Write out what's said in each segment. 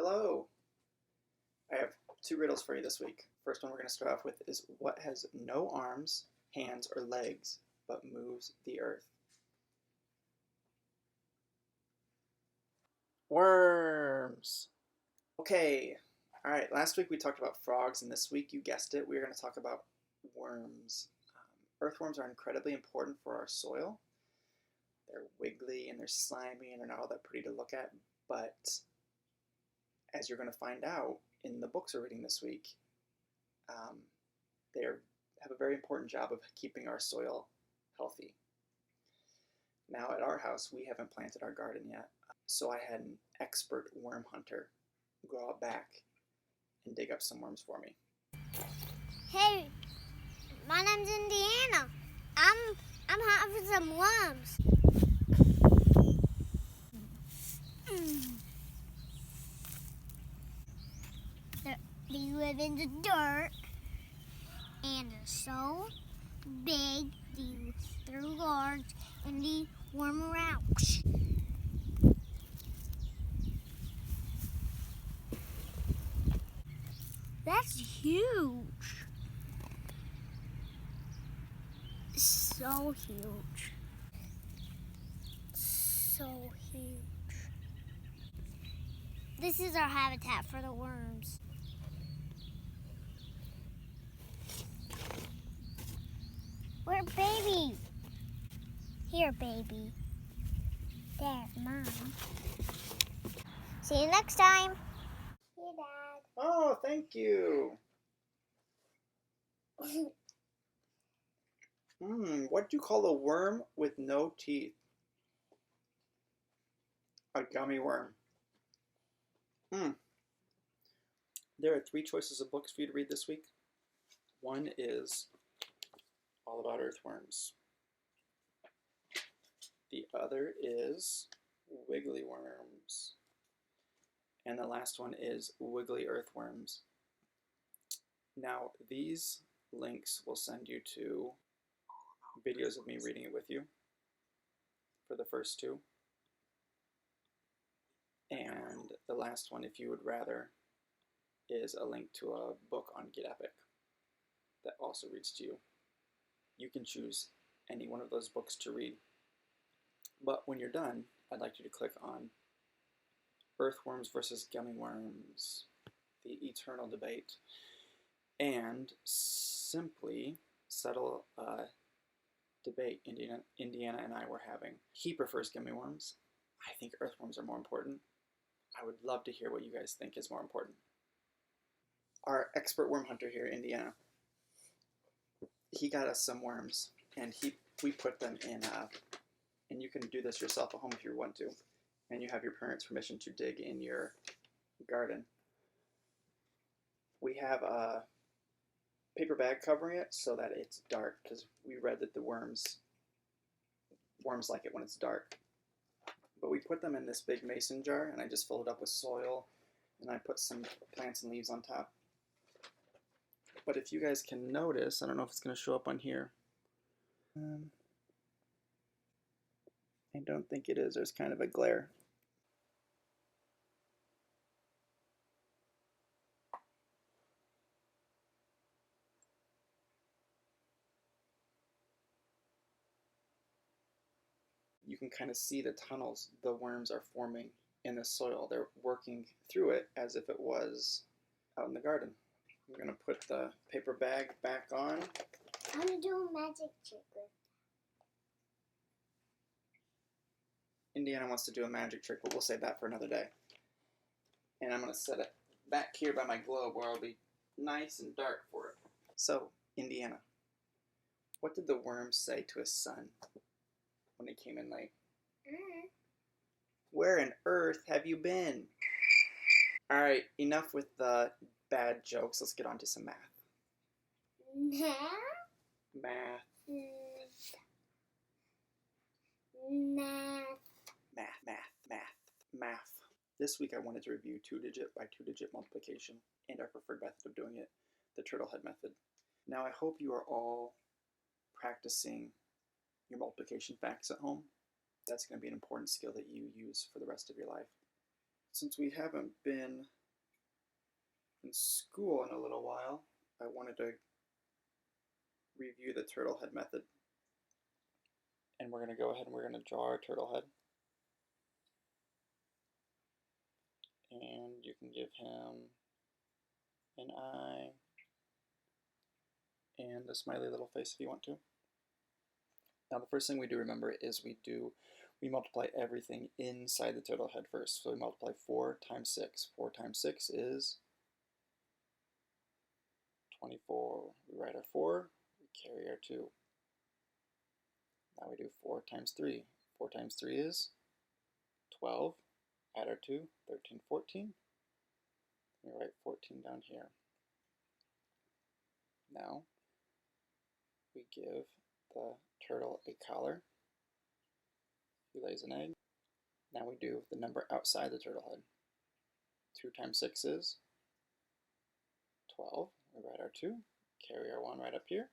Hello! I have two riddles for you this week. First one we're going to start off with is what has no arms, hands, or legs, but moves the earth? Worms! Okay, alright, last week we talked about frogs, and this week, you guessed it, we're going to talk about worms. Earthworms are incredibly important for our soil. They're wiggly and they're slimy and they're not all that pretty to look at, but as you're going to find out in the books we're reading this week, they have a very important job of keeping our soil healthy. Now at our house, we haven't planted our garden yet, so I had an expert worm hunter go out back and dig up some worms for me. Hey, my name's Indiana. I'm hunting for some worms. They live in the dirt, and they're so big they're large, and they worm around. That's huge. So huge. So huge. This is our habitat for the worms. Where, baby? Here, baby. There, Mom. See you next time. Here, Dad. Oh, thank you! What do you call a worm with no teeth? A gummy worm. There are three choices of books for you to read this week. One is all about earthworms. The other is wiggly worms. And the last one is wiggly earthworms. Now, these links will send you to videos of me reading it with you for the first two. And the last one, if you would rather, is a link to a book on Get Epic that also reads to you. You can choose any one of those books to read. But when you're done, I'd like you to click on Earthworms versus Gummy Worms, the eternal debate, and simply settle a debate Indiana and I were having. He prefers gummy worms. I think earthworms are more important. I would love to hear what you guys think is more important. Our expert worm hunter here, Indiana, he got us some worms, and we put them in, and you can do this yourself at home if you want to, and you have your parents' permission to dig in your garden. We have a paper bag covering it so that it's dark, because we read that the worms like it when it's dark. But we put them in this big mason jar, and I just filled it up with soil, and I put some plants and leaves on top. But if you guys can notice, I don't know if it's going to show up on here. I don't think it is. There's kind of a glare. You can kind of see the tunnels the worms are forming in the soil. They're working through it as if it was out in the garden. I'm going to put the paper bag back on. I'm going to do a magic trick with Indiana wants to do a magic trick, but we'll save that for another day. And I'm going to set it back here by my globe where it'll be nice and dark for it. So, Indiana, what did the worm say to his son when he came in late? Where on earth have you been? Alright, enough with the bad jokes. Let's get on to some math. Math? Math. Math. This week I wanted to review 2-digit by 2-digit multiplication and our preferred method of doing it, the turtlehead method. Now I hope you are all practicing your multiplication facts at home. That's going to be an important skill that you use for the rest of your life. Since we haven't been in school in a little while, I wanted to review the turtle head method. And we're going to go ahead and we're going to draw our turtle head. And you can give him an eye and a smiley little face if you want to. Now the first thing we do remember is we multiply everything inside the turtle head first. So we multiply 4 times 6. 4 times 6 is 24. We write our 4, we carry our 2. Now we do 4 times 3. 4 times 3 is 12. Add our 2, 13, 14. We write 14 down here. Now we give the turtle a collar. He lays an egg. Now we do the number outside the turtle head. 2 times 6 is 12. We write our 2, carry our 1 right up here.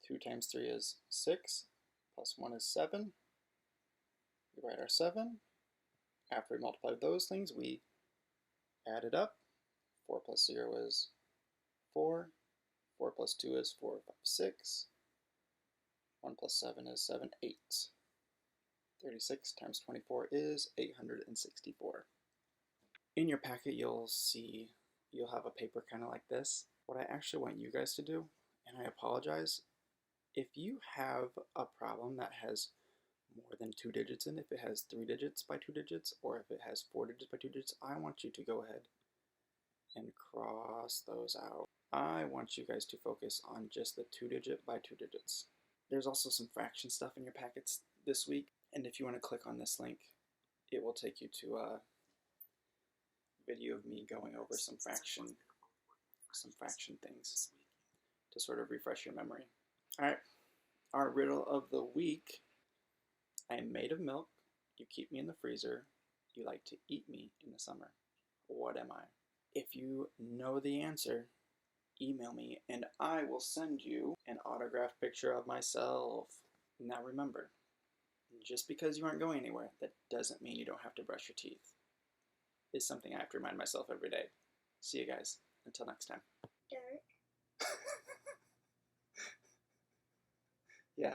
2 times 3 is 6, plus 1 is 7. We write our 7. After we multiply those things, we add it up. 4 plus 0 is 4. 4 plus 2 is 4, 5, 6. 1 plus 7 is 7, 8. 36 times 24 is 864. In your packet you'll have a paper kind of like this. What I actually want you guys to do, and I apologize, if you have a problem that has more than 2 digits in it, if it has 3 digits by 2 digits, or if it has 4 digits by 2 digits, I want you to go ahead and cross those out. I want you guys to focus on just the 2 digit by 2 digits. There's also some fraction stuff in your packets this week, and if you want to click on this link, it will take you to a video of me going over some fraction things to sort of refresh your memory. Alright, our riddle of the week. I am made of milk, you keep me in the freezer, you like to eat me in the summer. What am I? If you know the answer, email me and I will send you an autographed picture of myself. Now remember, just because you aren't going anywhere, that doesn't mean you don't have to brush your teeth. It's something I have to remind myself every day. See you guys. Until next time. Dirt. Yeah.